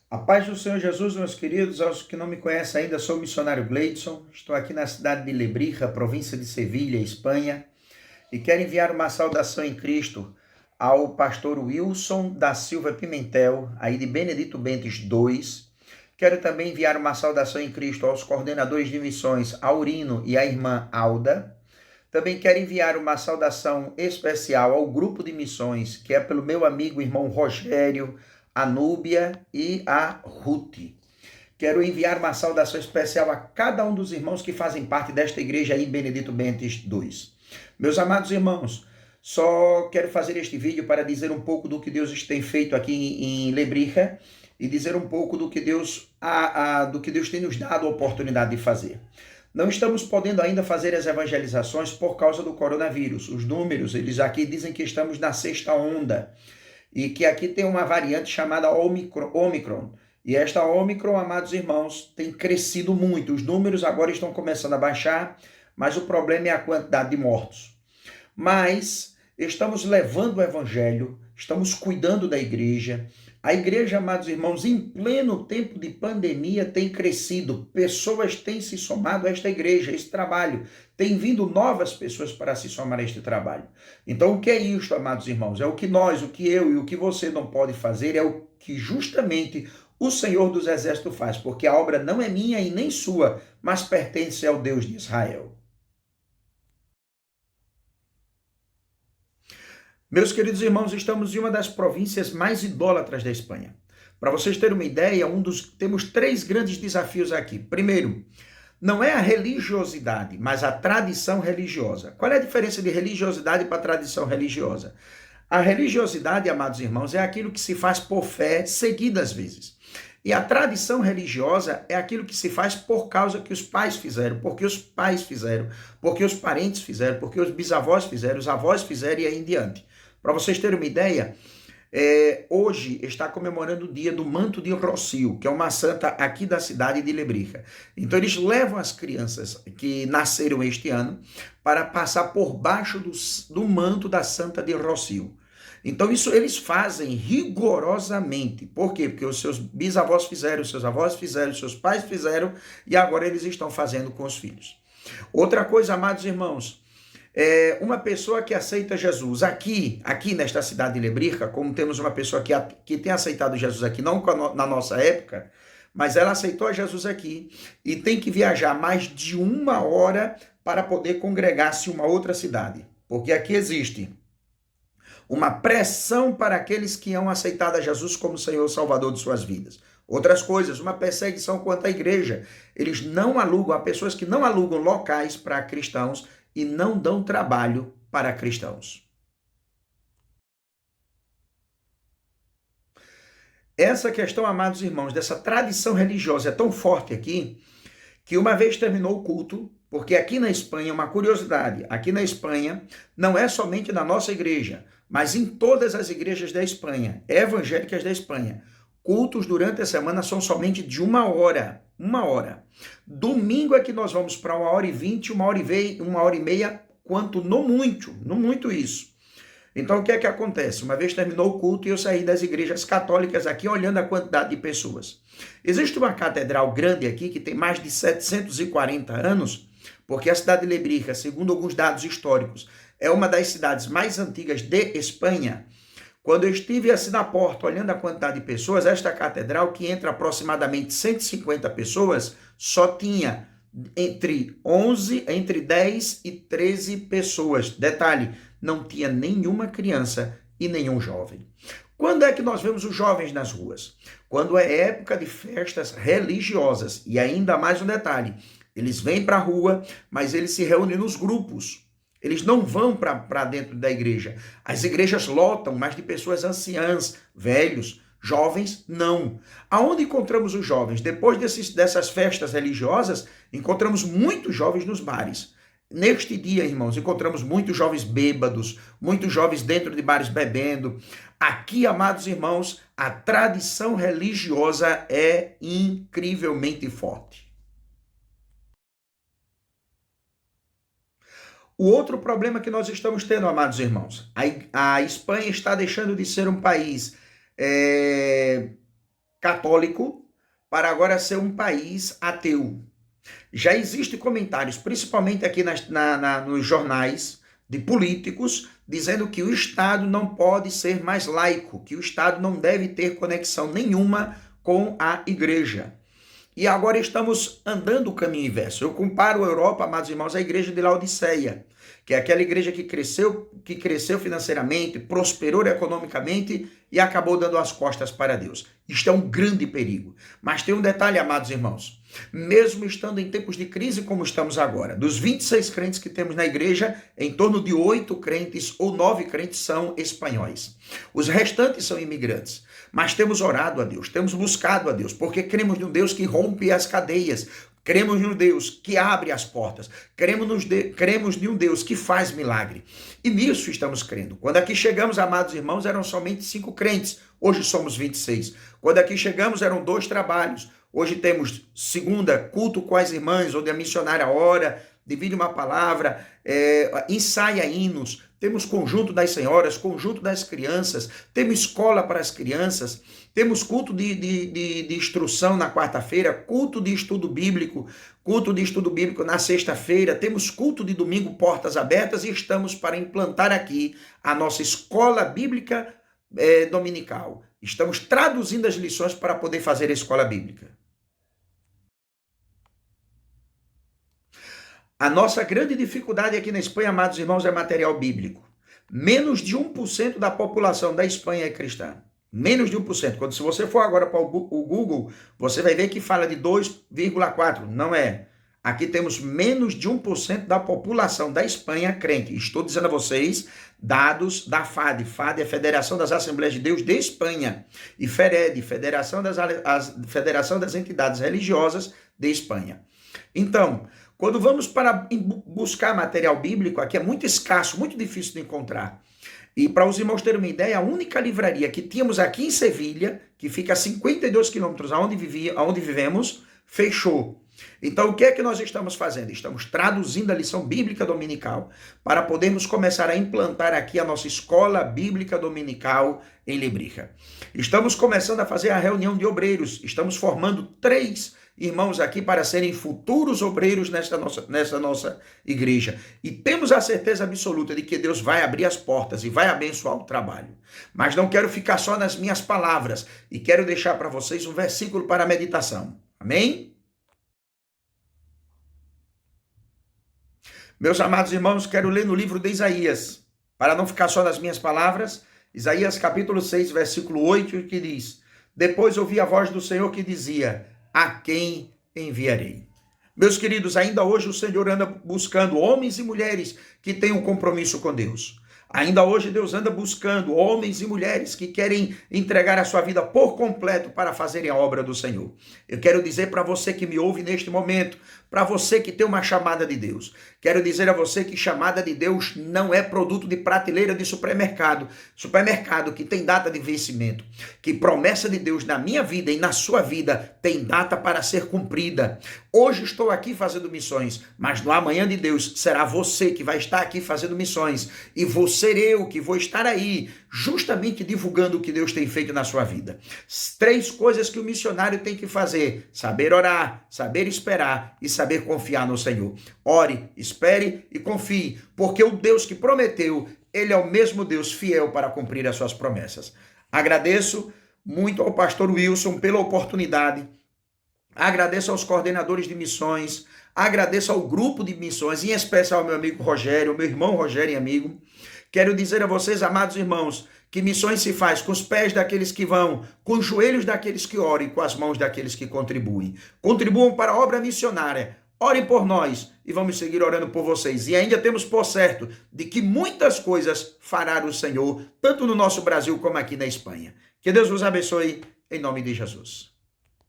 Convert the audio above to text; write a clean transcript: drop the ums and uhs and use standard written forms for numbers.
A paz do Senhor Jesus, meus queridos, aos que não me conhecem ainda, sou o missionário Gleidson, estou aqui na cidade de Lebrija, província de Sevilha, Espanha, e quero enviar uma saudação em Cristo ao pastor Wilson da Silva Pimentel, aí de Benedito Bentes 2. Quero também enviar uma saudação em Cristo aos coordenadores de missões Aurino e a irmã Alda. Também quero enviar uma saudação especial ao grupo de missões, que é pelo meu amigo irmão Rogério, a Núbia e a Ruth. Quero enviar uma saudação especial a cada um dos irmãos que fazem parte desta igreja aí em Benedito Bentes 2. Meus amados irmãos, só quero fazer este vídeo para dizer um pouco do que Deus tem feito aqui em Lebrija e dizer um pouco do que Deus tem nos dado a oportunidade de fazer. Não estamos podendo ainda fazer as evangelizações por causa do coronavírus. Os números, eles aqui dizem que estamos na 6ª onda e que aqui tem uma variante chamada Omicron. E esta Omicron, amados irmãos, tem crescido muito. Os números agora estão começando a baixar, mas o problema é a quantidade de mortos. Mas estamos levando o evangelho, estamos cuidando da igreja. A igreja, amados irmãos, em pleno tempo de pandemia tem crescido. Pessoas têm se somado a esta igreja, a este trabalho. Tem vindo novas pessoas para se somar a este trabalho. Então, o que é isto, amados irmãos? É o que nós, o que eu e o que você não pode fazer, é o que justamente o Senhor dos Exércitos faz, porque a obra não é minha e nem sua, mas pertence ao Deus de Israel. Meus queridos irmãos, estamos em uma das províncias mais idólatras da Espanha. Para vocês terem uma ideia, temos 3 grandes desafios aqui. Primeiro, não é a religiosidade, mas a tradição religiosa. Qual é a diferença de religiosidade para tradição religiosa? A religiosidade, amados irmãos, é aquilo que se faz por fé, seguidas vezes. E a tradição religiosa é aquilo que se faz por causa que os pais fizeram, porque os pais fizeram, porque os parentes fizeram, porque os bisavós fizeram, os avós fizeram e aí em diante. Para vocês terem uma ideia, hoje está comemorando o dia do Manto de Rocio, que é uma santa aqui da cidade de Lebrija. Então eles levam as crianças que nasceram este ano para passar por baixo do manto da Santa de Rocio. Então isso eles fazem rigorosamente. Por quê? Porque os seus bisavós fizeram, os seus avós fizeram, os seus pais fizeram e agora eles estão fazendo com os filhos. Outra coisa, amados irmãos, uma pessoa que aceita Jesus aqui nesta cidade de Lebrija, como temos uma pessoa que tem aceitado Jesus aqui, não na nossa época, mas ela aceitou Jesus aqui e tem que viajar mais de 1 hora para poder congregar-se em uma outra cidade. Porque aqui existe uma pressão para aqueles que hão aceitado a Jesus como Senhor e Salvador de suas vidas. Outras coisas, uma perseguição quanto à igreja. Eles não alugam, há pessoas que não alugam locais para cristãos e não dão trabalho para cristãos. Essa questão, amados irmãos, dessa tradição religiosa é tão forte aqui, que uma vez terminou o culto, porque aqui na Espanha, uma curiosidade, aqui na Espanha, não é somente na nossa igreja, mas em todas as igrejas da Espanha, evangélicas da Espanha, cultos durante a semana são somente de 1 hora. 1 hora. Domingo é que nós vamos para 1h20, 1h30, quanto no muito isso. Então o que é que acontece? Uma vez terminou o culto e eu saí das igrejas católicas aqui olhando a quantidade de pessoas. Existe uma catedral grande aqui que tem mais de 740 anos, porque a cidade de Lebrija, segundo alguns dados históricos, é uma das cidades mais antigas de Espanha. Quando eu estive assim na porta, olhando a quantidade de pessoas, esta catedral, que entra aproximadamente 150 pessoas, só tinha entre 10 e 13 pessoas. Detalhe, não tinha nenhuma criança e nenhum jovem. Quando é que nós vemos os jovens nas ruas? Quando é época de festas religiosas. E ainda mais um detalhe, eles vêm para a rua, mas eles se reúnem nos grupos. Eles não vão para dentro da igreja. As igrejas lotam, mas de pessoas anciãs, velhos, jovens, não. Aonde encontramos os jovens? Depois dessas festas religiosas, encontramos muitos jovens nos bares. Neste dia, irmãos, encontramos muitos jovens bêbados, muitos jovens dentro de bares bebendo. Aqui, amados irmãos, a tradição religiosa é incrivelmente forte. O outro problema que nós estamos tendo, amados irmãos, a Espanha está deixando de ser um país católico para agora ser um país ateu. Já existem comentários, principalmente aqui nos jornais de políticos, dizendo que o Estado não pode ser mais laico, que o Estado não deve ter conexão nenhuma com a igreja. E agora estamos andando o caminho inverso. Eu comparo a Europa, amados irmãos, à igreja de Laodiceia, que é aquela igreja que cresceu financeiramente, prosperou economicamente e acabou dando as costas para Deus. Isto é um grande perigo. Mas tem um detalhe, amados irmãos. Mesmo estando em tempos de crise como estamos agora, dos 26 crentes que temos na igreja, em torno de 8 crentes ou 9 crentes são espanhóis. Os restantes são imigrantes. Mas temos orado a Deus, temos buscado a Deus, porque cremos num Deus que rompe as cadeias, cremos num Deus que abre as portas, cremos em um Deus que faz milagre. E nisso estamos crendo. Quando aqui chegamos, amados irmãos, eram somente 5 crentes, hoje somos 26. Quando aqui chegamos, eram 2 trabalhos. Hoje temos segunda, culto com as irmãs, onde a missionária ora, divide uma palavra, ensaia hinos, temos conjunto das senhoras, conjunto das crianças, temos escola para as crianças, temos culto de instrução na quarta-feira, culto de estudo bíblico na sexta-feira, temos culto de domingo, portas abertas, e estamos para implantar aqui a nossa escola bíblica dominical. Estamos traduzindo as lições para poder fazer a escola bíblica. A nossa grande dificuldade aqui na Espanha, amados irmãos, é material bíblico. Menos de 1% da população da Espanha é cristã. Menos de 1%. Quando se você for agora para o Google, você vai ver que fala de 2,4%. Não é. Aqui temos menos de 1% da população da Espanha crente. Estou dizendo a vocês dados da FAD. FAD é Federação das Assembleias de Deus de Espanha. E FERED, Federação das Entidades Religiosas de Espanha. Então, quando vamos para buscar material bíblico, aqui é muito escasso, muito difícil de encontrar. E para os irmãos terem uma ideia, a única livraria que tínhamos aqui em Sevilha, que fica a 52 quilômetros aonde vivemos, fechou. Então, o que é que nós estamos fazendo? Estamos traduzindo a lição bíblica dominical para podermos começar a implantar aqui a nossa escola bíblica dominical em Lebrija. Estamos começando a fazer a reunião de obreiros. Estamos formando 3 irmãos aqui para serem futuros obreiros nessa nossa igreja. E temos a certeza absoluta de que Deus vai abrir as portas e vai abençoar o trabalho. Mas não quero ficar só nas minhas palavras e quero deixar para vocês um versículo para a meditação. Amém? Meus amados irmãos, quero ler no livro de Isaías, para não ficar só nas minhas palavras, Isaías capítulo 6, versículo 8, que diz: Depois ouvi a voz do Senhor que dizia: A quem enviarei? Meus queridos, ainda hoje o Senhor anda buscando homens e mulheres que têm um compromisso com Deus. Ainda hoje Deus anda buscando homens e mulheres que querem entregar a sua vida por completo para fazerem a obra do Senhor. Eu quero dizer para você que me ouve neste momento, para você que tem uma chamada de Deus, quero dizer a você que chamada de Deus não é produto de prateleira de supermercado que tem data de vencimento, que promessa de Deus na minha vida e na sua vida tem data para ser cumprida. Hoje estou aqui fazendo missões, mas no amanhã de Deus será você que vai estar aqui fazendo missões e vou ser eu que vou estar aí justamente divulgando o que Deus tem feito na sua vida. 3 coisas que o missionário tem que fazer: saber orar, saber esperar e saber confiar no Senhor. Ore, espere e confie, porque o Deus que prometeu, Ele é o mesmo Deus fiel para cumprir as suas promessas. Agradeço muito ao pastor Wilson pela oportunidade, agradeço aos coordenadores de missões, agradeço ao grupo de missões, em especial ao meu amigo Rogério, meu irmão Rogério e amigo. Quero dizer a vocês, amados irmãos, que missões se faz com os pés daqueles que vão, com os joelhos daqueles que oram e com as mãos daqueles que contribuem. Contribuam para a obra missionária. Orem por nós e vamos seguir orando por vocês. E ainda temos por certo de que muitas coisas fará o Senhor, tanto no nosso Brasil como aqui na Espanha. Que Deus vos abençoe, em nome de Jesus.